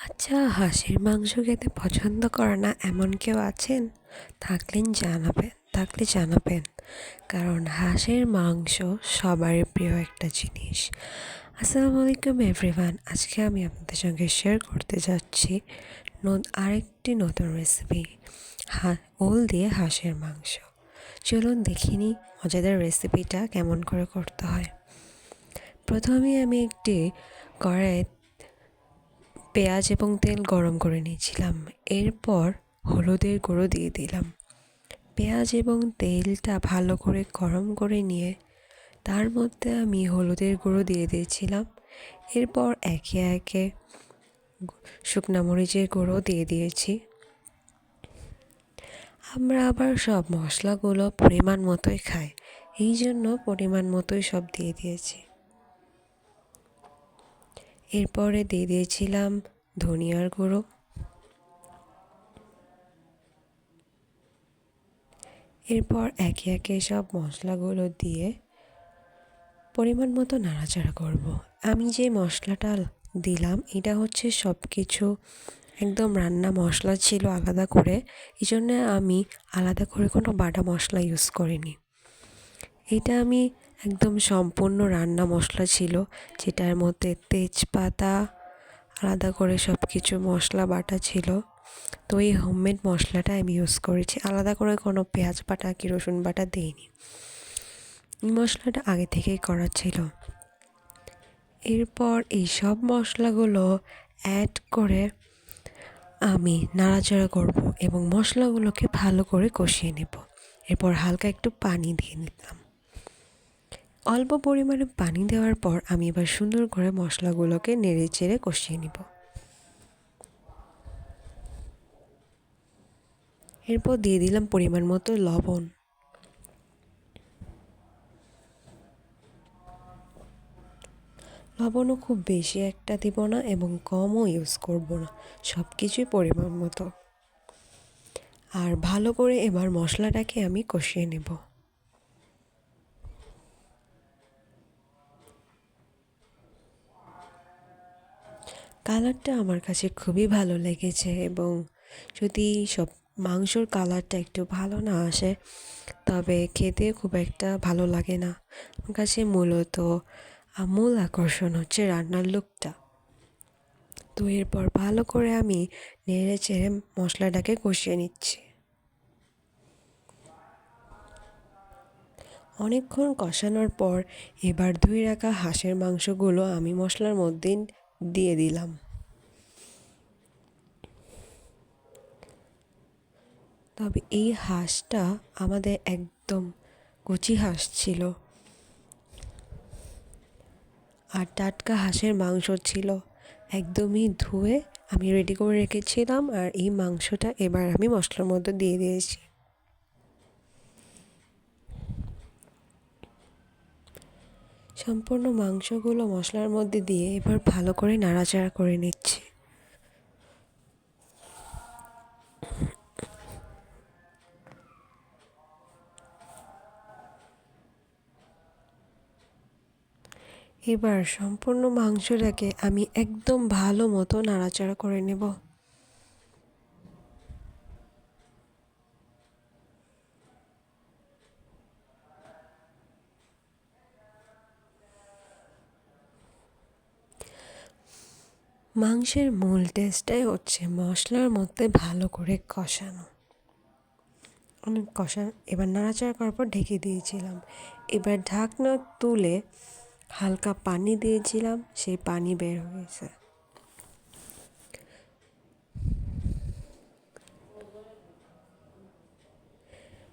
আচ্ছা, হাঁসের মাংস খেতে পছন্দ করে না এমন কেউ আছেন? থাকলে জানাবেন। কারণ হাঁসের মাংস সবারই প্রিয় একটা জিনিস। আসসালামু আলাইকুম এভরিওয়ান, আজকে আমি আপনাদের সঙ্গে শেয়ার করতে যাচ্ছি আরেকটি নতুন রেসিপি, ওল দিয়ে হাঁসের মাংস। চলুন দেখিনি মজাদার রেসিপিটা কেমন করে করতে হয়। প্রথমে আমি একটি কড়াইয়ে পেঁয়াজ এবং তেল গরম করে নিয়েছিলাম। এরপর হলুদের গুঁড়ো দিয়ে দিলাম। পেঁয়াজ এবং তেলটা ভালো করে গরম করে নিয়ে তার মধ্যে আমি হলুদের গুঁড়ো দিয়ে দিয়েছিলাম। এরপর একে একে শুকনো মরিচের গুঁড়ো দিয়ে দিয়েছি। আমরা আবার সব মশলাগুলো পরিমাণ মতোই খাই, এই জন্য পরিমাণ মতোই সব দিয়ে দিয়েছি। এরপরে দিয়ে দিয়েছিলাম ধনিয়ার গুঁড়ো। এরপর একে একে সব মশলাগুলো দিয়ে পরিমাণ মতো নাড়াচাড়া করব। আমি যে মশলাটা দিলাম এটা হচ্ছে সব কিছু একদম রান্না মশলা ছিল আলাদা করে, এই জন্য আমি আলাদা করে কোনো বাটা মশলা ইউজ করিনি। এটা আমি একদম সম্পূর্ণ রান্না মশলা ছিল, যেটার মধ্যে তেজপাতা আলাদা করে সব কিছু মশলা বাটা ছিল। তো এই হোমমেড মশলাটা আমি ইউজ করেছি, আলাদা করে কোনো পেঁয়াজ বাটা কি রসুন বাটা দিইনি। এই মশলাটা আগে থেকেই করা ছিল। এরপর এই সব মশলাগুলো অ্যাড করে আমি নাড়াচাড়া করব এবং মশলাগুলোকে ভালো করে কষিয়ে নেব। এরপর হালকা একটু পানি দিয়ে নিলাম। অল্প পরিমাণে পানি দেওয়ার পর আমি এবার সুন্দর করে মশলাগুলোকে নেড়ে চেড়ে কষিয়ে নিব। এরপর দিয়ে দিলাম পরিমাণ মতো লবণ। লবণও খুব বেশি একটা দিব না এবং কমও ইউজ করব না, সব কিছুই পরিমাণ মতো। আর ভালো করে এবার মশলাটাকে আমি কষিয়ে নেব। কালারটা আমার কাছে খুবই ভালো লেগেছে এবং যদি সব মাংসর কালারটা একটু ভালো না আসে তবে খেতে খুব একটা ভালো লাগে না। আমার কাছে মূলত মূল আকর্ষণ হচ্ছে রান্নার লুকটা। তো এরপর ভালো করে আমি নেড়ে চেড়ে মশলাটাকে কষিয়ে নিচ্ছি। অনেকক্ষণ কষানোর পর এবার ধুয়ে রাখা হাঁসের মাংসগুলো আমি মশলার মধ্যে দিয়ে দিলাম। তবে এই হাঁসটা আমাদের একদম কচি হাঁস ছিল আর টাটকা হাঁসের মাংস ছিল, একদমই ধুয়ে আমি রেডি করে রেখেছিলাম। আর এই মাংসটা এবার আমি মশলার মধ্যে দিয়ে দিয়েছি। সম্পূর্ণ মাংসগুলো মশলার মধ্যে দিয়ে এবার ভালো করে নাড়াচাড়া করে নিচ্ছি। এবার সম্পূর্ণ মাংসটাকে আমি একদম ভালো মতো নাড়াচাড়া করে নেব। মাংসের মূল টেস্টটাই হচ্ছে মশলার মধ্যে ভালো করে কষানো। অনেক এবার নাড়াচাড়া করার পর ঢেকে দিয়েছিলাম। এবার ঢাকনা তুলে হালকা পানি দিয়েছিলাম, সেই পানি বের হয়েছে।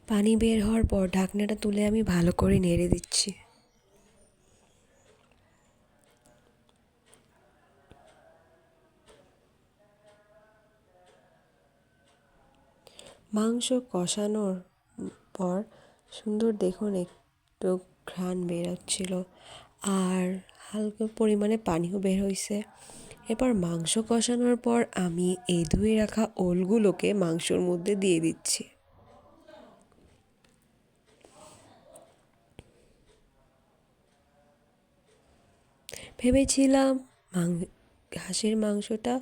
পানি বের হওয়ার পর ঢাকনাটা তুলে আমি ভালো করে নেড়ে দিচ্ছি। মাংস কষানোর পর সুন্দর দেখুন একটু ঘ্রাণ বেরোচ্ছিল আর হালকা পরিমাণে পানিও বের হয়েছে। এবার মাংস কষানোর পর আমি এই ধুয়ে রাখা ওলগুলোকে মাংসর মধ্যে দিয়ে দিচ্ছি। ভেবেছিলাম হাঁসের মাংসটা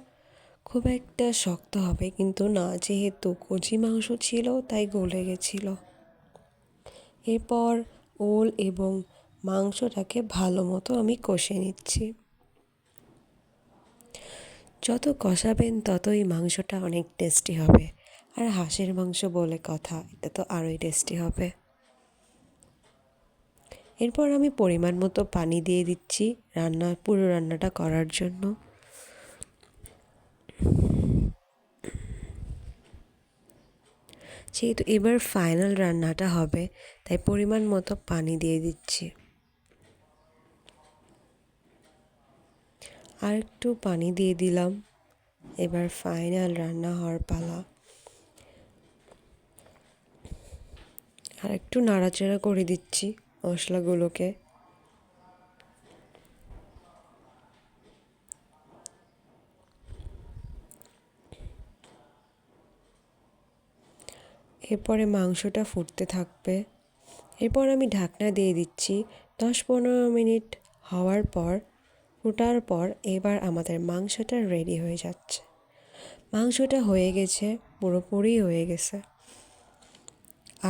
খুব একটা শক্ত হবে কিন্তু না, যেহেতু কচি মাংস ছিল তাই গলে গেছিল। এরপর ওল এবং মাংসটাকে ভালো মতো আমি কষে নিচ্ছি। যত কষাবেন ততই মাংসটা অনেক টেস্টি হবে। আর হাঁসের মাংস বলে কথা, এটা তো আরোই টেস্টি হবে। এরপর আমি পরিমাণ মতো পানি দিয়ে দিচ্ছি পুরো রান্নাটা করার জন্য। যেহেতু এবার ফাইনাল রান্নাটা হবে তাই পরিমাণ মতো পানি দিয়ে দিচ্ছি। আর একটু পানি দিয়ে দিলাম। এবার ফাইনাল রান্না হওয়ার পালা। আর একটু নাড়াচাড়া করে দিচ্ছি মশলাগুলোকে। এরপরে মাংসটা ফুটতে থাকবে। এরপর আমি ঢাকনা দিয়ে দিচ্ছি। 10-15 মিনিট হওয়ার পর, ফোটার পর এবার আমাদের মাংসটা রেডি হয়ে যাচ্ছে। মাংসটা হয়ে গেছে, পুরোপুরি হয়ে গেছে।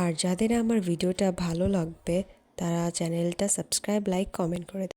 আর যাদের আমার ভিডিওটা ভালো লাগবে তারা চ্যানেলটা সাবস্ক্রাইব, লাইক, কমেন্ট করে